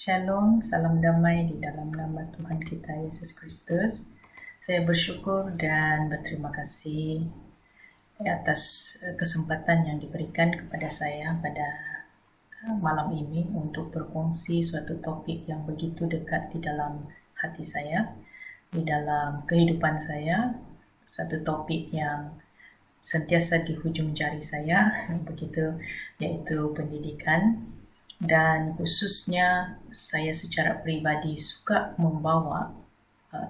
Shalom, salam damai di dalam nama Tuhan kita Yesus Kristus. Saya bersyukur dan berterima kasih atas kesempatan yang diberikan kepada saya pada malam ini untuk berkongsi suatu topik yang begitu dekat di dalam hati saya, di dalam kehidupan saya, satu topik yang sentiasa di hujung jari saya, begitu, yaitu pendidikan. Dan khususnya saya secara pribadi suka membawa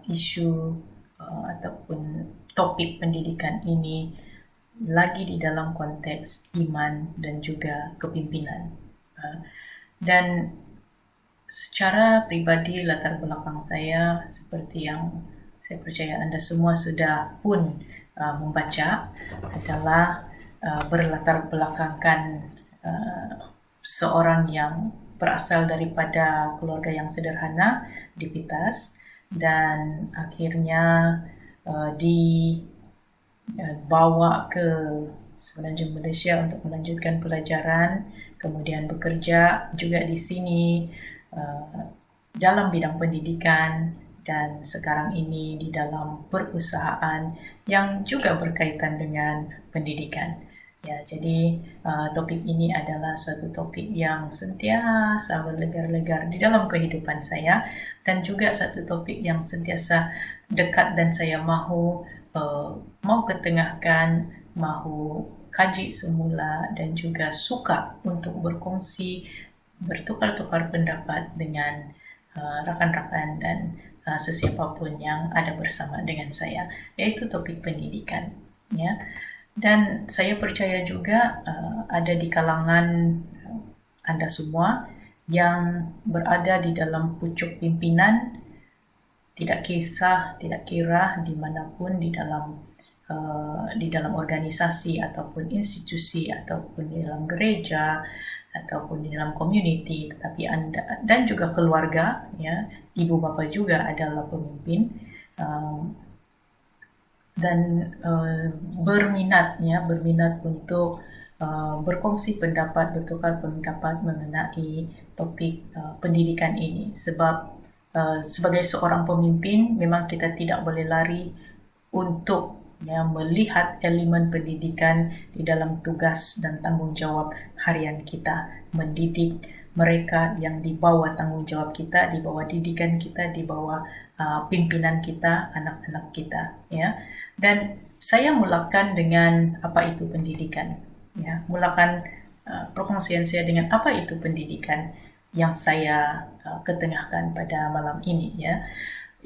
isu ataupun topik pendidikan ini lagi di dalam konteks iman dan juga kepimpinan. Dan secara pribadi latar belakang saya seperti yang saya percaya Anda semua sudah pun membaca adalah berlatar belakangkan seorang yang berasal daripada keluarga yang sederhana di Pitas dan akhirnya dibawa ke semenanjung Malaysia untuk melanjutkan pelajaran, kemudian bekerja juga di sini dalam bidang pendidikan dan sekarang ini di dalam perusahaan yang juga berkaitan dengan pendidikan. Ya, jadi topik ini adalah suatu topik yang sentiasa berlegar-legar di dalam kehidupan saya dan juga satu topik yang sentiasa dekat dan saya mau ketengahkan, mahu kaji semula dan juga suka untuk berkongsi, bertukar-tukar pendapat dengan rakan-rakan dan sesiapa pun yang ada bersama dengan saya, yaitu topik pendidikan. Ya. Dan saya percaya juga ada di kalangan Anda semua yang berada di dalam pucuk pimpinan, tidak kira dimanapun di dalam organisasi ataupun institusi ataupun di dalam gereja ataupun di dalam community, tetapi Anda dan juga keluarga, ya, ibu bapa juga adalah pemimpin. Dan berminat untuk berkongsi pendapat, bertukar pendapat mengenai topik pendidikan ini, sebab sebagai seorang pemimpin memang kita tidak boleh lari untuk melihat elemen pendidikan di dalam tugas dan tanggung jawab harian kita, mendidik mereka yang di bawah tanggung jawab kita, di bawah didikan kita, di bawah pimpinan kita, anak-anak kita, ya. Dan saya mulakan dengan apa itu pendidikan, ya. Mulakan perkongsian saya dengan apa itu pendidikan yang saya ketengahkan pada malam ini, ya.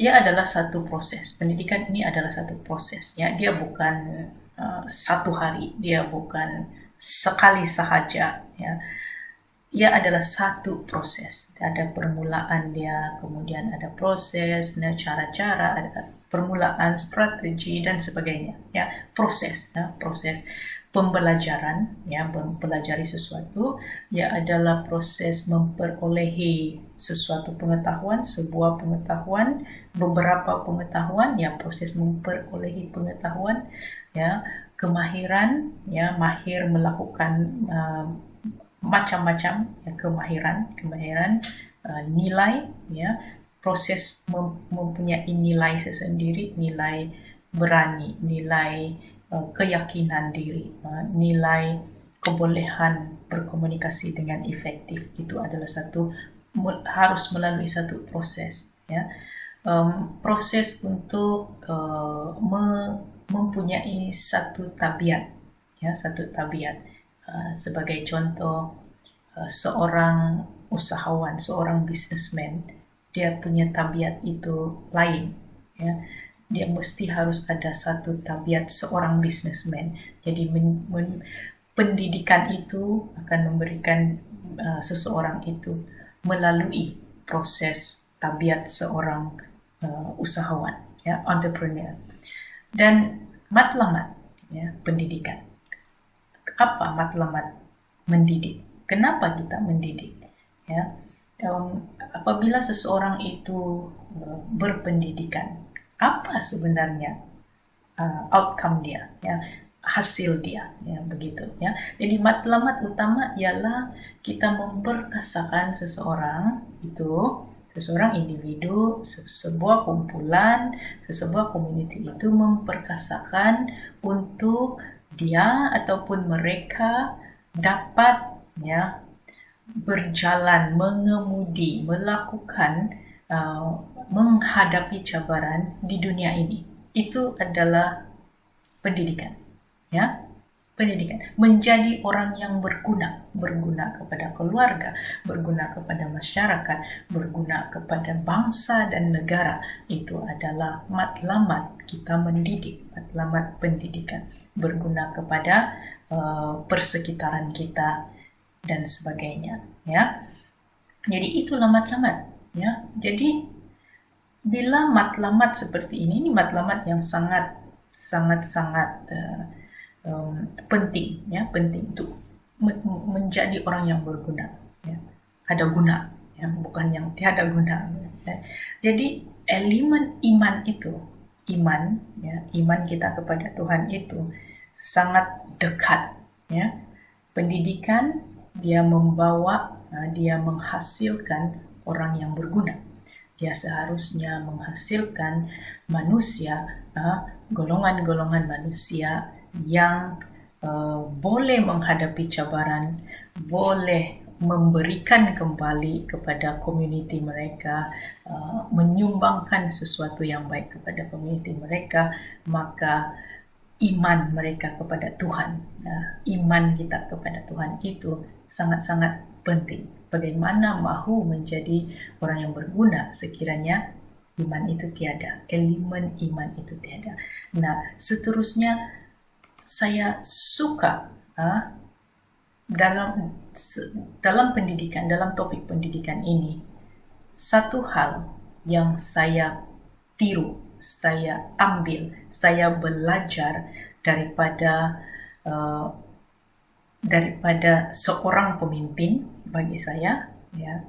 Ia adalah satu proses. Pendidikan ini adalah satu proses, ya. Dia bukan satu hari, dia bukan sekali sahaja, ya. Ia adalah satu proses. Ada permulaan dia, kemudian ada proses, cara-cara, ada permulaan, strategi dan sebagainya. Ya, proses pembelajaran, ya, mempelajari sesuatu. Ia adalah proses memperolehi sesuatu pengetahuan, sebuah pengetahuan, beberapa pengetahuan, ya, proses memperolehi pengetahuan, ya, kemahiran, ya, mahir melakukan macam-macam, ya, kemahiran, nilai, ya, proses mempunyai nilai sesendiri, nilai berani, nilai keyakinan diri, nilai kebolehan berkomunikasi dengan efektif. Itu adalah harus melalui satu proses, ya. Proses untuk mempunyai satu tabiat, ya, sebagai contoh, seorang usahawan, seorang businessman, dia punya tabiat itu lain, ya. Dia mesti harus ada satu tabiat seorang businessman. Jadi pendidikan itu akan memberikan seseorang itu melalui proses tabiat seorang usahawan, ya, entrepreneur. Dan matlamat, ya, pendidikan. Apa matlamat mendidik? Kenapa kita mendidik? Ya, apabila seseorang itu berpendidikan, apa sebenarnya outcome dia? Ya, hasil dia, ya begitu ya. Jadi matlamat utama ialah kita memperkasakan seseorang itu, seseorang individu, sebuah kumpulan, sebuah community itu memperkasakan untuk dia ataupun mereka dapat ya berjalan, mengemudi, melakukan menghadapi cabaran di dunia ini. Itu adalah pendidikan, ya. Pendidikan menjadi orang yang berguna kepada keluarga, berguna kepada masyarakat, berguna kepada bangsa dan negara. Itu adalah matlamat kita mendidik, matlamat pendidikan, berguna kepada persekitaran kita dan sebagainya, ya. Jadi itulah matlamat, ya. Jadi bila matlamat seperti ini matlamat yang sangat penting, ya, penting untuk menjadi orang yang berguna, ya. Ada guna, ya, bukan yang tiada guna. Ya. Jadi elemen iman itu, ya, iman kita kepada Tuhan itu sangat dekat, ya. Pendidikan dia membawa, dia menghasilkan orang yang berguna. Dia seharusnya menghasilkan manusia, golongan-golongan manusia yang boleh menghadapi cabaran, boleh memberikan kembali kepada komuniti mereka, menyumbangkan sesuatu yang baik kepada komuniti mereka, maka iman mereka kepada Tuhan, iman kita kepada Tuhan itu sangat-sangat penting. Bagaimana mahu menjadi orang yang berguna sekiranya iman itu tiada, elemen iman itu tiada. Nah, seterusnya saya suka dalam pendidikan, dalam topik pendidikan ini, satu hal yang saya tiru, saya ambil, saya belajar daripada seorang pemimpin bagi saya, ya,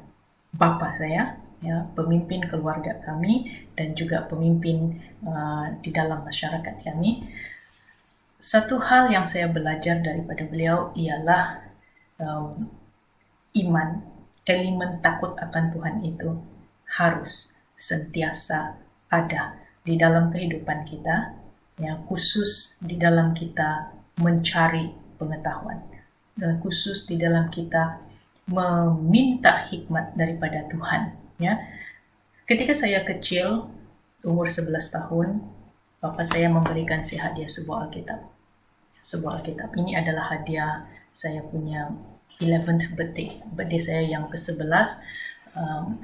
bapa saya, ya, pemimpin keluarga kami dan juga pemimpin di dalam masyarakat kami. Satu hal yang saya belajar daripada beliau ialah iman, elemen takut akan Tuhan itu harus sentiasa ada di dalam kehidupan kita, ya, khusus di dalam kita mencari pengetahuan, dan khusus di dalam kita meminta hikmat daripada Tuhan, ya. Ketika saya kecil, umur 11 tahun, bapa saya memberikan saya hadiah sebuah Alkitab. Sebuah Alkitab ini adalah hadiah saya punya 11th birthday saya yang ke-11,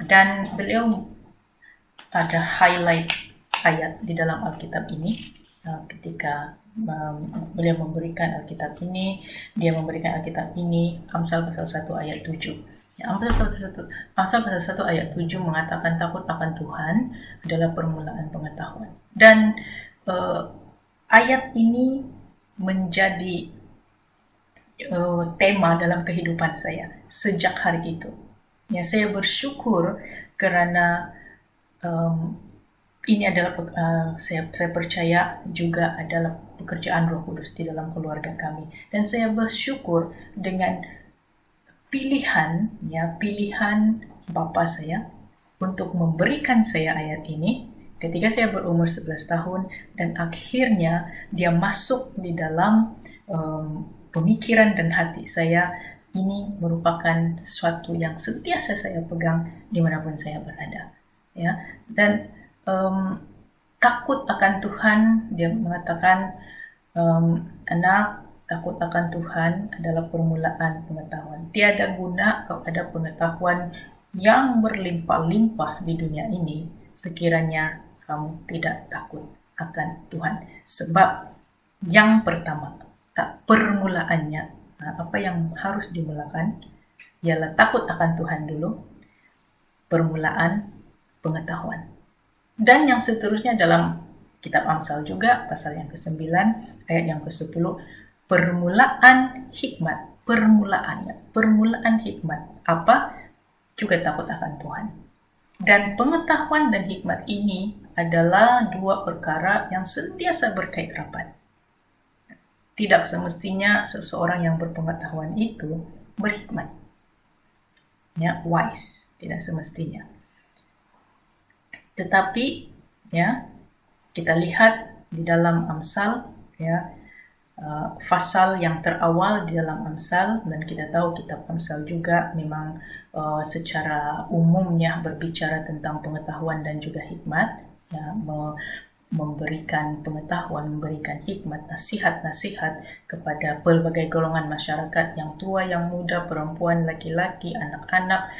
dan beliau ada highlight ayat di dalam Alkitab ini. Ketika beliau memberikan Alkitab ini, dia memberikan Alkitab ini, Amsal pasal 1 ayat 7. Ya, Amsal pasal 1 ayat 7 mengatakan takut akan Tuhan adalah permulaan pengetahuan. Dan ayat ini menjadi tema dalam kehidupan saya sejak hari itu. Ya, saya bersyukur kerana ini adalah saya percaya juga adalah pekerjaan Roh Kudus di dalam keluarga kami, dan saya bersyukur dengan pilihan bapa saya untuk memberikan saya ayat ini ketika saya berumur 11 tahun, dan akhirnya dia masuk di dalam pemikiran dan hati saya. Ini merupakan sesuatu yang sentiasa saya pegang dimanapun saya berada, ya. Dan takut akan Tuhan, dia mengatakan, anak, takut akan Tuhan adalah permulaan pengetahuan. Tiada guna kepada pengetahuan yang berlimpah-limpah di dunia ini sekiranya kamu tidak takut akan Tuhan. Sebab yang pertama, permulaannya, apa yang harus dimulakan ialah takut akan Tuhan dulu, permulaan pengetahuan. Dan yang seterusnya dalam kitab Amsal juga, pasal yang ke-9, ayat yang ke-10, permulaan hikmat, permulaan hikmat, apa? Juga takut akan Tuhan. Dan pengetahuan dan hikmat ini adalah dua perkara yang sentiasa berkait rapat. tidak semestinya seseorang yang berpengetahuan itu berhikmat. Ya, wise, tidak semestinya. Tetapi ya, kita lihat di dalam Amsal, ya, pasal yang terawal di dalam Amsal, dan kita tahu kitab Amsal juga memang secara umumnya berbicara tentang pengetahuan dan juga hikmat, ya, memberikan pengetahuan, memberikan hikmat, nasihat-nasihat kepada pelbagai golongan masyarakat, yang tua, yang muda, perempuan, laki-laki, anak-anak,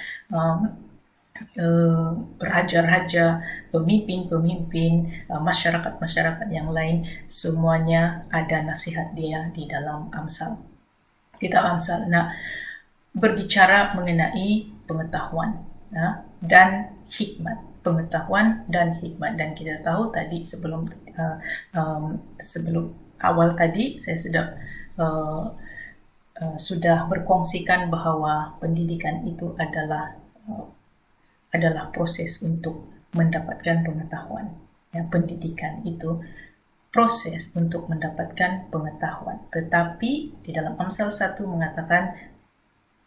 raja-raja, pemimpin-pemimpin, masyarakat-masyarakat yang lain, semuanya ada nasihat dia di dalam Amsal. Kitab Amsal. Nah, berbicara mengenai pengetahuan, ya, dan hikmat. Pengetahuan dan hikmat. Dan kita tahu tadi sebelum awal tadi saya sudah berkongsikan bahwa pendidikan itu adalah proses untuk mendapatkan pengetahuan. Ya, pendidikan itu proses untuk mendapatkan pengetahuan. Tetapi di dalam Amsal 1 mengatakan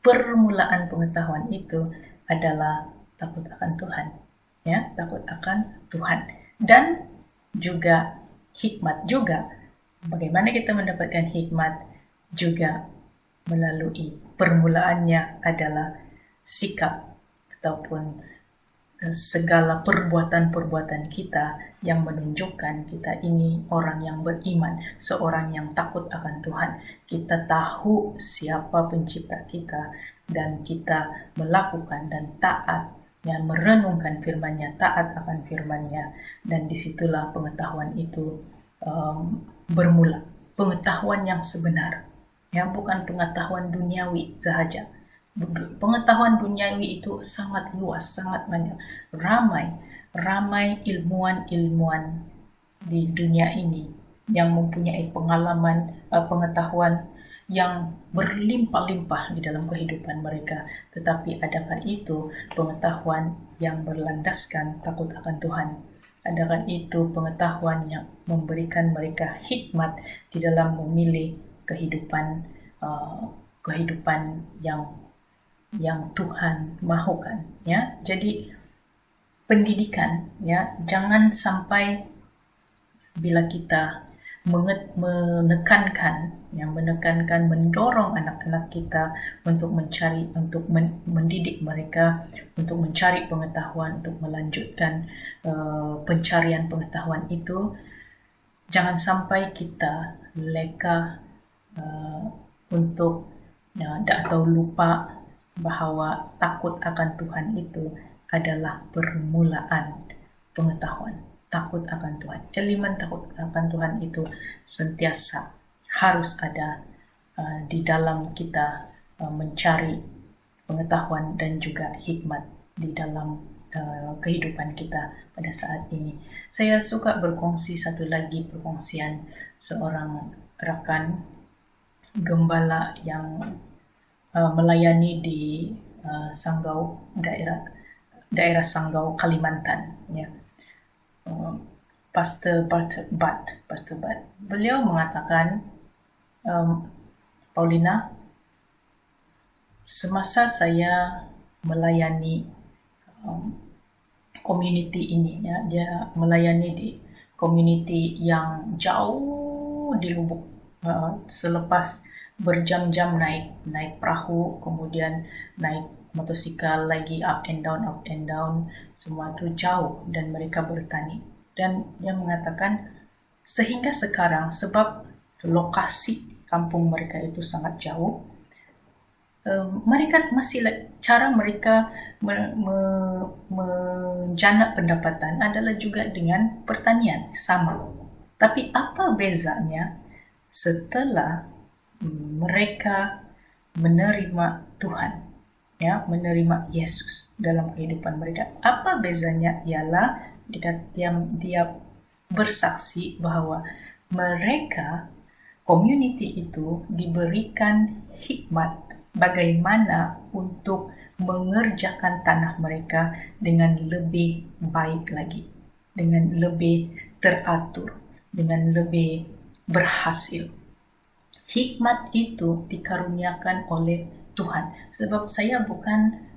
permulaan pengetahuan itu adalah takut akan Tuhan. Ya, takut akan Tuhan. Dan juga hikmat juga. Bagaimana kita mendapatkan hikmat? Juga melalui permulaannya adalah sikap ataupun segala perbuatan-perbuatan kita yang menunjukkan kita ini orang yang beriman, seorang yang takut akan Tuhan. Kita tahu siapa pencipta kita, dan kita melakukan dan taat, yang merenungkan firman-Nya, taat akan firman-Nya, dan disitulah pengetahuan itu bermula. Pengetahuan yang sebenar, ya, bukan pengetahuan duniawi sahaja. Pengetahuan duniawi itu sangat luas, sangat banyak. Ramai ilmuwan-ilmuwan di dunia ini yang mempunyai pengalaman, pengetahuan yang berlimpah-limpah di dalam kehidupan mereka. Tetapi adakah itu pengetahuan yang berlandaskan takut akan Tuhan? Adakah itu pengetahuan yang memberikan mereka hikmat di dalam memilih kehidupan yang Tuhan mahukan, ya? Jadi pendidikan, ya, jangan sampai bila kita menekankan, mendorong anak-anak kita untuk mendidik mereka, untuk mencari pengetahuan, untuk melanjutkan pencarian pengetahuan itu. Jangan sampai kita leka atau lupa bahwa takut akan Tuhan itu adalah permulaan pengetahuan. Takut akan Tuhan. Elemen takut akan Tuhan itu sentiasa harus ada di dalam kita mencari pengetahuan dan juga hikmat di dalam kehidupan kita pada saat ini. Saya suka berkongsi satu lagi perkongsian seorang rekan gembala yang melayani di Sanggau, daerah Sanggau, Kalimantan, ya. Pastor Bat. Beliau mengatakan, Paulina, semasa saya melayani community ini, ya, dia melayani di community yang jauh di Lubuk, selepas berjam-jam naik perahu, kemudian naik motosikal lagi, up and down, semua itu jauh, dan mereka bertani. Dan dia mengatakan sehingga sekarang, sebab lokasi kampung mereka itu sangat jauh, mereka masih cara mereka menjana pendapatan adalah juga dengan pertanian, sama. Tapi apa bezanya setelah mereka menerima Tuhan, ya, menerima Yesus dalam kehidupan mereka? Apa bezanya? Ialah dia bersaksi bahwa mereka, community itu, diberikan hikmat bagaimana untuk mengerjakan tanah mereka dengan lebih baik lagi, dengan lebih teratur, dengan lebih berhasil. Hikmat itu dikaruniakan oleh Tuhan. Sebab saya bukan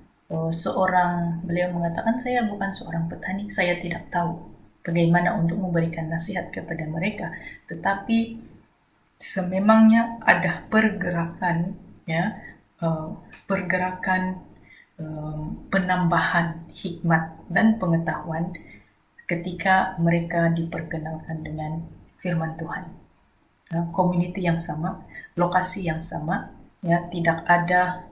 beliau mengatakan, saya bukan seorang petani, saya tidak tahu bagaimana untuk memberikan nasihat kepada mereka. Tetapi sememangnya ada pergerakan, ya, pergerakan penambahan hikmat dan pengetahuan ketika mereka diperkenalkan dengan firman Tuhan. Community yang sama, lokasi yang sama, ya, tidak ada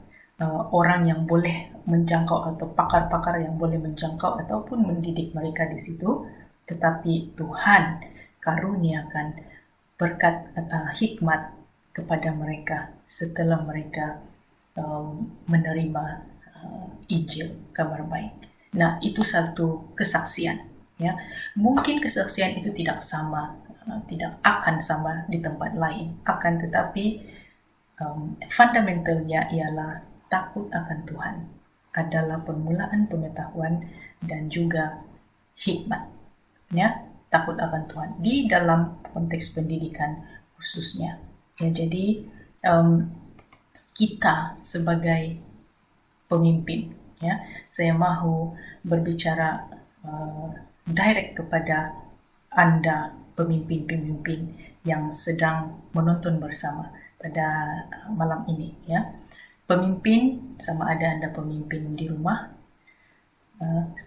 orang yang boleh menjangkau atau pakar-pakar yang boleh menjangkau ataupun mendidik mereka di situ, tetapi Tuhan karuniakan berkat hikmat kepada mereka setelah mereka menerima Injil, kabar baik. Nah, itu satu kesaksian, ya. Mungkin kesaksian itu tidak sama, tidak akan sama di tempat lain, akan tetapi fundamentalnya ialah takut akan Tuhan adalah permulaan pengetahuan dan juga hikmat, ya. Takut akan Tuhan di dalam konteks pendidikan khususnya, ya. Jadi kita sebagai pemimpin, ya, saya mahu berbicara direct kepada Anda pemimpin-pemimpin yang sedang menonton bersama pada malam ini, ya. Pemimpin, sama ada Anda pemimpin di rumah,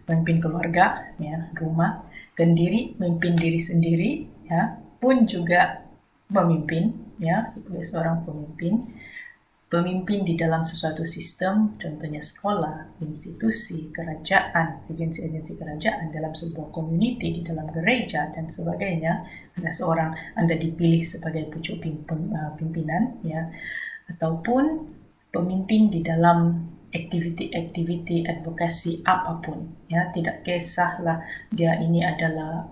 pemimpin keluarga, ya, rumah, sendiri, memimpin diri sendiri, ya, pun juga memimpin, ya, sebagai seorang pemimpin di dalam sesuatu sistem, contohnya sekolah, institusi, kerajaan, agensi-agensi kerajaan, dalam sebuah community, di dalam gereja, dan sebagainya. Anda dipilih sebagai pucuk pimpinan, ya, ataupun pemimpin di dalam aktiviti advokasi apapun, ya, tidak kisahlah dia ini adalah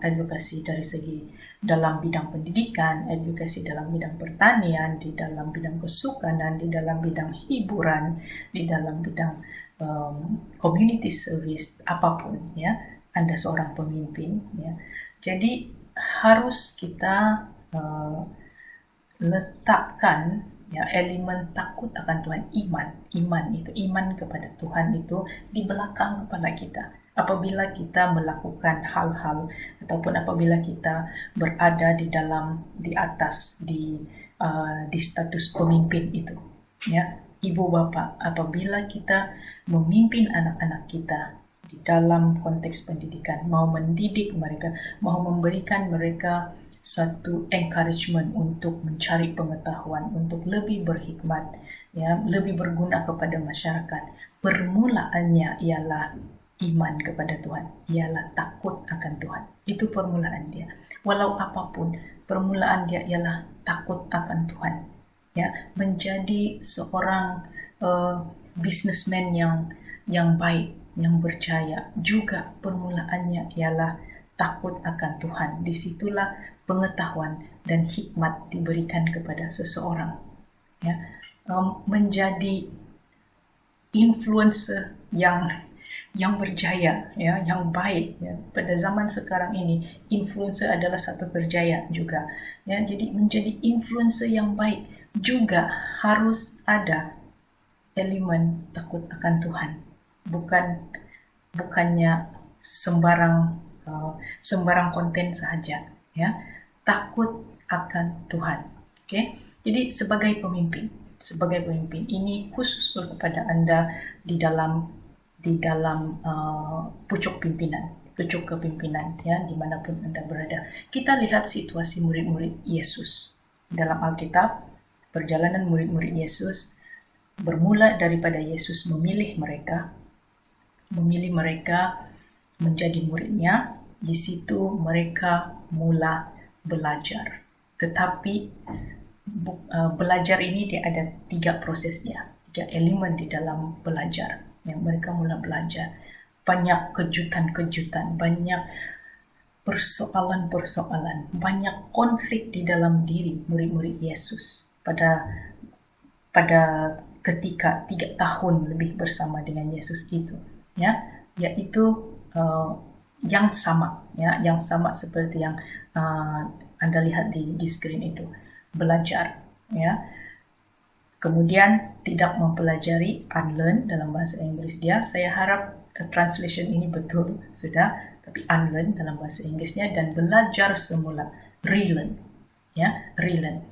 advokasi dari segi dalam bidang pendidikan, edukasi dalam bidang pertanian, di dalam bidang kesukanan, di dalam bidang hiburan, di dalam bidang community service, apapun, ya, Anda seorang pemimpin, ya. Jadi harus kita letakkan, ya, elemen takut akan Tuhan, iman kepada Tuhan itu di belakang kepala kita. Apabila kita melakukan hal-hal ataupun apabila kita berada di atas di status pemimpin itu, ya, ibu bapak, apabila kita memimpin anak-anak kita di dalam konteks pendidikan, mau mendidik mereka, mau memberikan mereka suatu encouragement untuk mencari pengetahuan, untuk lebih berhikmat, ya, lebih berguna kepada masyarakat, permulaannya ialah iman kepada Tuhan, ialah takut akan Tuhan. Itu permulaan dia. Walau apapun, permulaan dia ialah takut akan Tuhan, ya. Menjadi seorang businessman yang baik, yang berjaya, juga permulaannya ialah takut akan Tuhan. Disitulah pengetahuan dan hikmat diberikan kepada seseorang, ya. Menjadi influencer yang berjaya, ya, yang baik, ya. Pada zaman sekarang ini, influencer adalah satu kerjaya juga, ya. Jadi menjadi influencer yang baik juga harus ada elemen takut akan Tuhan, bukannya sembarang konten saja, ya. Takut akan Tuhan. Oke. Jadi sebagai pemimpin ini khusus kepada Anda di dalam pucuk kepimpinan, ya, dimanapun Anda berada. Kita lihat situasi murid-murid Yesus dalam Alkitab. Perjalanan murid-murid Yesus bermula daripada Yesus memilih mereka menjadi muridnya. Di situ mereka mula belajar. Tetapi belajar ini dia ada 3 prosesnya, 3 elemen di dalam belajar. Yang mereka mula belajar, banyak kejutan-kejutan, banyak persoalan-persoalan, banyak konflik di dalam diri murid-murid Yesus pada ketika 3 tahun lebih bersama dengan Yesus itu, ya, yaitu yang sama seperti yang Anda lihat di screen itu, belajar, ya. Kemudian tidak mempelajari, unlearn dalam bahasa Inggris dia. Saya harap translation ini betul sudah, tapi unlearn dalam bahasa Inggrisnya, dan belajar semula, relearn, ya, relearn.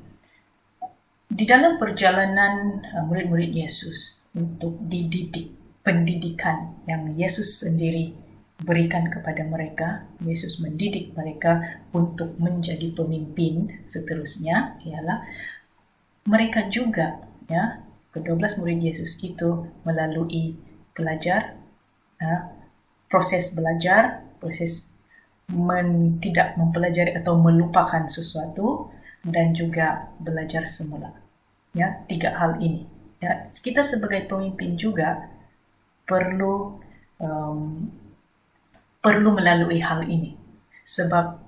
Di dalam perjalanan murid-murid Yesus untuk dididik, pendidikan yang Yesus sendiri berikan kepada mereka, Yesus mendidik mereka untuk menjadi pemimpin seterusnya, ialah mereka juga, ya, ke-12 murid Yesus itu melalui proses belajar, proses tidak mempelajari atau melupakan sesuatu, dan juga belajar semula. Ya, 3 hal ini. Ya, kita sebagai pemimpin juga perlu melalui hal ini, sebab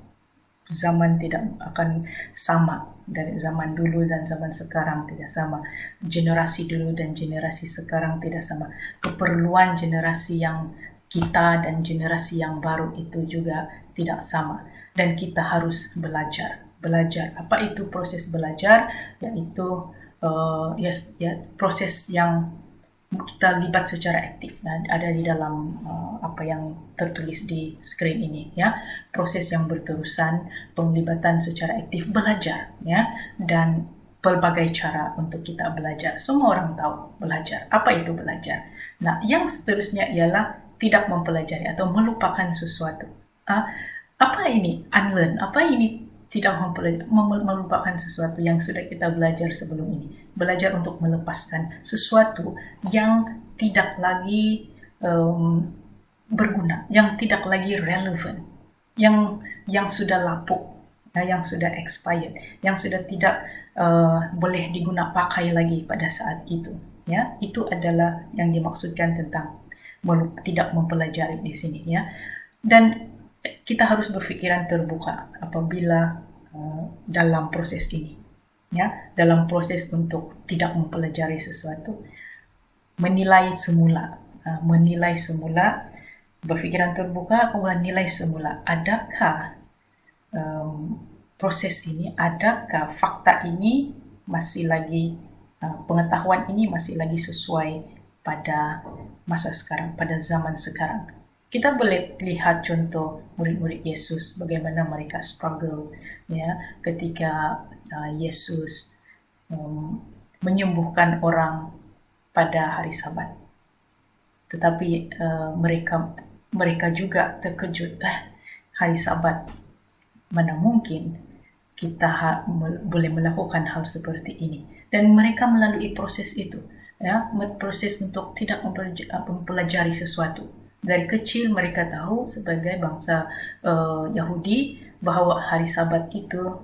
zaman tidak akan sama. Dari zaman dulu dan zaman sekarang tidak sama. Generasi dulu dan generasi sekarang tidak sama. Keperluan generasi yang kita dan generasi yang baru itu juga tidak sama. Dan kita harus belajar. Belajar. Apa itu proses belajar? Yaitu proses yang kita libat secara aktif. Nah, ada di dalam apa yang tertulis di screen ini, ya. Proses yang berterusan, penglibatan secara aktif, belajar, ya, dan pelbagai cara untuk kita belajar. Semua orang tahu belajar. Apa itu belajar? Nah, yang seterusnya ialah tidak mempelajari atau melupakan sesuatu. Apa ini unlearn? Apa ini tidak melupakan sesuatu yang sudah kita belajar sebelum ini? Belajar untuk melepaskan sesuatu yang tidak lagi berguna, yang tidak lagi relevan, yang sudah lapuk, yang sudah expired, yang sudah tidak boleh digunakan pakai lagi pada saat itu. Ya, itu adalah yang dimaksudkan tentang tidak mempelajari di sini, ya. Dan kita harus berpikiran terbuka apabila dalam proses ini, ya, dalam proses untuk tidak mempelajari sesuatu, menilai semula, berpikiran terbuka, kemudian nilai semula, adakah proses ini, adakah fakta ini masih lagi, pengetahuan ini masih lagi sesuai pada masa sekarang, pada zaman sekarang. Kita boleh lihat contoh murid-murid Yesus, bagaimana mereka struggle, ya, ketika Yesus menyembuhkan orang pada hari Sabat. Tetapi mereka juga terkejut, hari Sabat, mana mungkin kita boleh melakukan hal seperti ini. Dan mereka melalui proses itu, ya, proses untuk tidak mempelajari sesuatu. Dari kecil mereka tahu sebagai bangsa Yahudi bahwa hari Sabat itu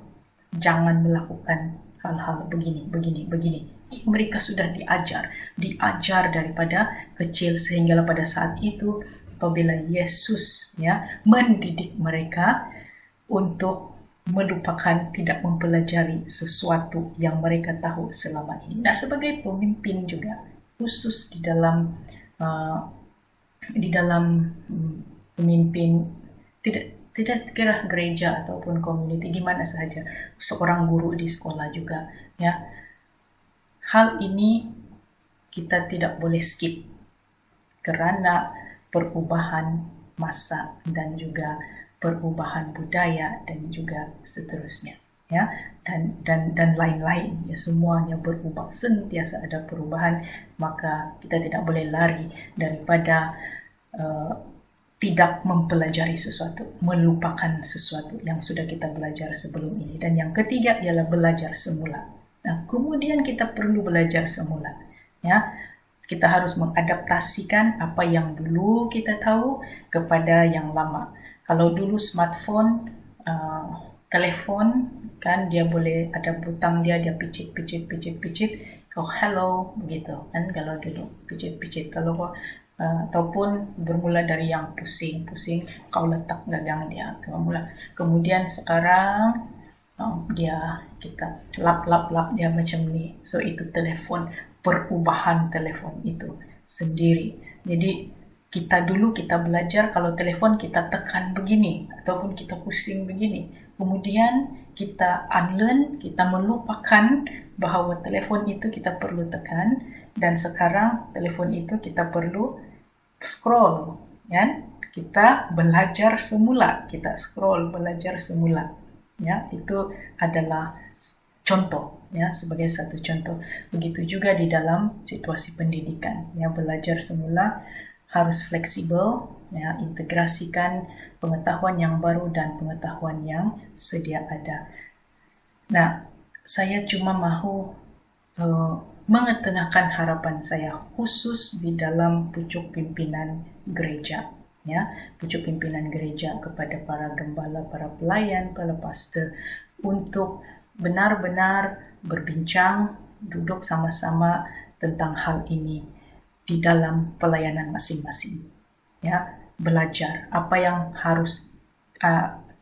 jangan melakukan hal-hal begini. Mereka sudah diajar daripada kecil, sehingga pada saat itu apabila Yesus, ya, mendidik mereka untuk melupakan, tidak mempelajari sesuatu yang mereka tahu selama ini. Nah, sebagai pemimpin juga, khusus di dalam pemimpin, tidak kira gereja ataupun community, di mana saja, seorang guru di sekolah juga, ya, hal ini kita tidak boleh skip karena perubahan masa dan juga perubahan budaya dan juga seterusnya, ya, dan lain-lain, ya, semuanya berubah, senantiasa ada perubahan. Maka kita tidak boleh lari daripada tidak mempelajari sesuatu, melupakan sesuatu yang sudah kita belajar sebelum ini. Dan yang ketiga ialah belajar semula. Nah, kemudian kita perlu belajar semula, ya. Kita harus mengadaptasikan apa yang dulu kita tahu kepada yang lama. Kalau dulu smartphone, telepon, kan, dia boleh ada butang, dia picit, kau hello, begitu kan, kalau dulu picit, kalau ataupun bermula dari yang pusing, kau letak gagang dia, kemudian sekarang kita lap dia macam ni. So itu telepon, perubahan telepon itu sendiri. Jadi kita belajar kalau telepon kita tekan begini ataupun kita pusing begini, kemudian kita unlearn, kita melupakan bahwa telepon itu kita perlu tekan, dan sekarang telepon itu kita perlu scroll, kan? Kita belajar semula, kita scroll belajar semula, ya. Itu adalah contoh, ya, sebagai satu contoh. Begitu juga di dalam situasi pendidikan, ya, belajar semula harus fleksibel, ya, integrasikan pengetahuan yang baru dan pengetahuan yang sedia ada. Nah, saya cuma mahu mengetengahkan harapan saya khusus di dalam pucuk pimpinan gereja, ya, pucuk pimpinan gereja kepada para gembala, para pelayan, para pastor, untuk benar-benar berbincang, duduk sama-sama tentang hal ini di dalam pelayanan masing-masing, ya, belajar apa yang harus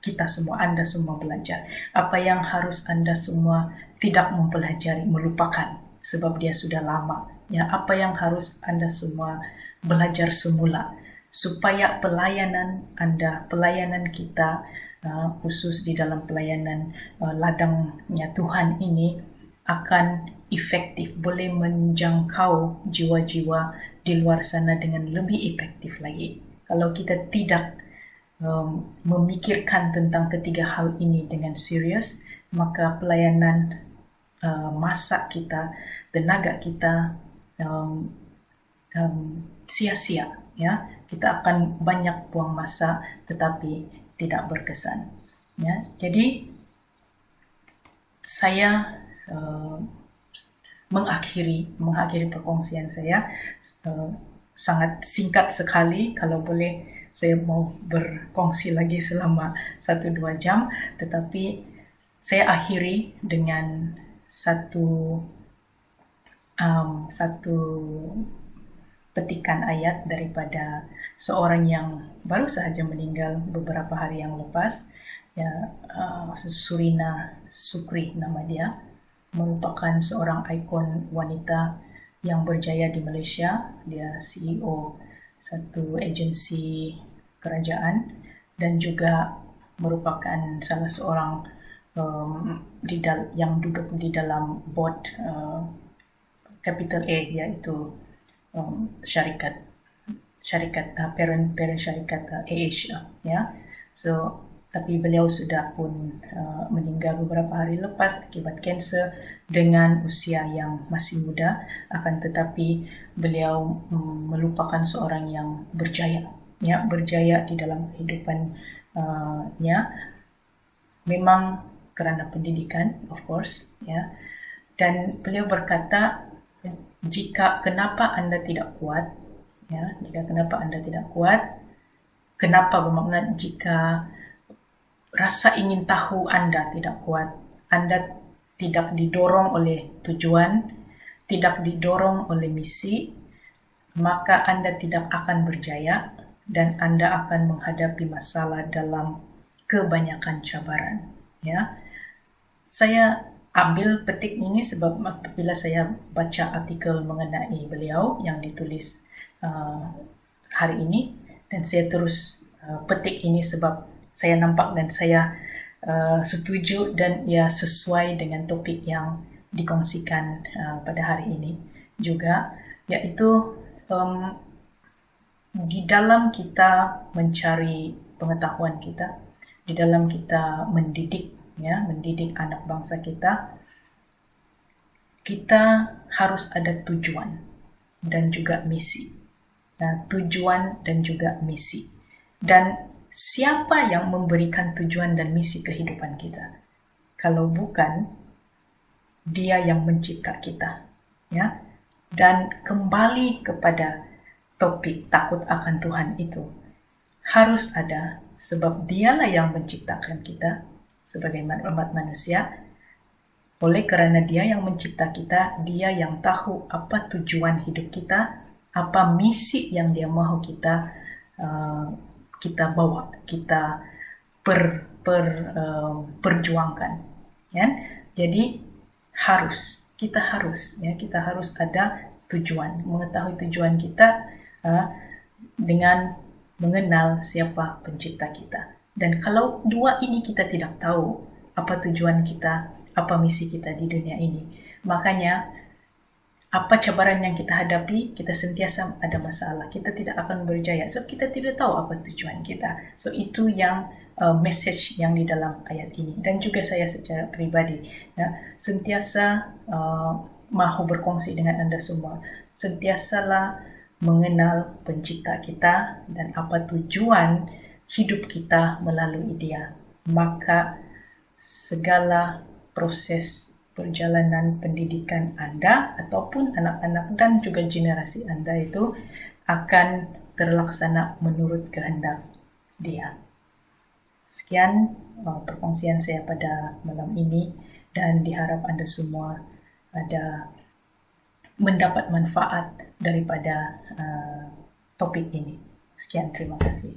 kita semua, Anda semua belajar, apa yang harus Anda semua tidak mempelajari, melupakan sebab dia sudah lama, ya, apa yang harus Anda semua belajar semula supaya pelayanan Anda, pelayanan kita, khusus di dalam pelayanan ladangnya Tuhan ini akan efektif, boleh menjangkau jiwa-jiwa di luar sana dengan lebih efektif lagi. Kalau kita tidak memikirkan tentang ketiga hal ini dengan serius, maka pelayanan masa kita, tenaga kita sia-sia, ya. Kita akan banyak buang masa tetapi tidak berkesan, ya. Jadi saya mengakhiri perkongsian saya, sangat singkat sekali. Kalau boleh saya mau berkongsi lagi selama 1-2 jam, tetapi saya akhiri dengan satu petikan ayat daripada seorang yang baru sahaja meninggal beberapa hari yang lepas, ya, Surina Sukri nama dia, merupakan seorang ikon wanita yang berjaya di Malaysia. Dia CEO satu agensi kerajaan dan juga merupakan salah seorang yang duduk di dalam board Capital A, yaitu syarikat parent syarikat AirAsia, ya. So tapi beliau sudah pun meninggal beberapa hari lepas akibat kanser dengan usia yang masih muda, akan tetapi beliau merupakan seorang yang berjaya, ya, berjaya di dalam kehidupannya, memang kerana pendidikan, of course, ya. Dan beliau berkata, kenapa Anda tidak kuat, ya, kenapa bermakna jika rasa ingin tahu Anda tidak kuat, Anda tidak didorong oleh tujuan, tidak didorong oleh misi, maka Anda tidak akan berjaya dan Anda akan menghadapi masalah dalam kebanyakan cabaran, ya. Saya ambil petik ini sebab apabila saya baca artikel mengenai beliau yang ditulis hari ini, dan saya terus petik ini sebab saya nampak dan saya setuju dan ia sesuai dengan topik yang dikongsikan pada hari ini juga, yaitu di dalam kita mencari pengetahuan kita, di dalam kita mendidik, ya, mendidik anak bangsa kita, kita harus ada tujuan dan juga misi. Nah, tujuan dan juga misi. Dan siapa yang memberikan tujuan dan misi kehidupan kita? Kalau bukan Dia yang mencipta kita, ya. Dan kembali kepada topik takut akan Tuhan itu harus ada, sebab Dialah yang menciptakan kita sebagai umat manusia. Oleh kerana Dia yang mencipta kita, Dia yang tahu apa tujuan hidup kita, apa misi yang Dia mahu kita bawa, kita perjuangkan, ya. Jadi kita harus ada tujuan, mengetahui tujuan kita dengan mengenal siapa pencipta kita. Dan kalau dua ini kita tidak tahu apa tujuan kita, apa misi kita di dunia ini, Makanya, apa cabaran yang kita hadapi, kita sentiasa ada masalah. Kita tidak akan berjaya sebab kita tidak tahu apa tujuan kita. So itu yang message yang di dalam ayat ini. Dan juga saya secara pribadi, ya, sentiasa mahu berkongsi dengan anda semua. Sentiasalah mengenal pencipta kita dan apa tujuan hidup kita melalui dia. Maka segala proses perjalanan pendidikan anda ataupun anak-anak dan juga generasi anda itu akan terlaksana menurut kehendak dia. Sekian perkongsian saya pada malam ini dan diharap anda semua ada mendapat manfaat daripada topik ini. Sekian, terima kasih.